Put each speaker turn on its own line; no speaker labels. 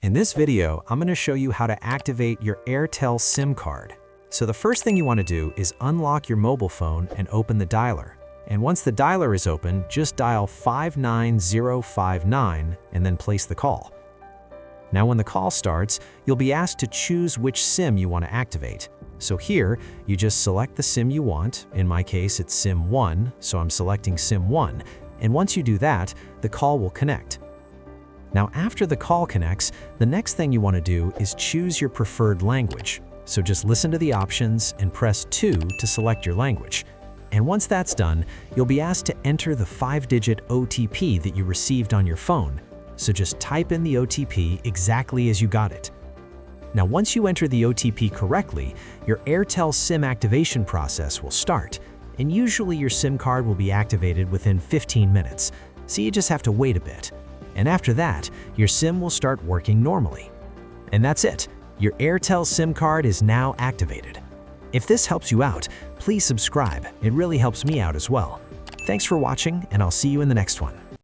In this video, I'm going to show you how to activate your Airtel SIM card. So the first thing you want to do is unlock your mobile phone and open the dialer. And once the dialer is open, just dial 59059 and then place the call. Now when the call starts, you'll be asked to choose which SIM you want to activate. So here, you just select the SIM you want. In my case, it's SIM 1, so I'm selecting SIM 1. And once you do that, the call will connect. Now after the call connects, the next thing you want to do is choose your preferred language. So just listen to the options and press 2 to select your language. And once that's done, you'll be asked to enter the 5-digit OTP that you received on your phone. So just type in the OTP exactly as you got it. Now once you enter the OTP correctly, your Airtel SIM activation process will start. And usually your SIM card will be activated within 15 minutes, so you just have to wait a bit. And after that, your SIM will start working normally. And that's it. Your Airtel SIM card is now activated. If this helps you out, please subscribe. It really helps me out as well. Thanks for watching, and I'll see you in the next one.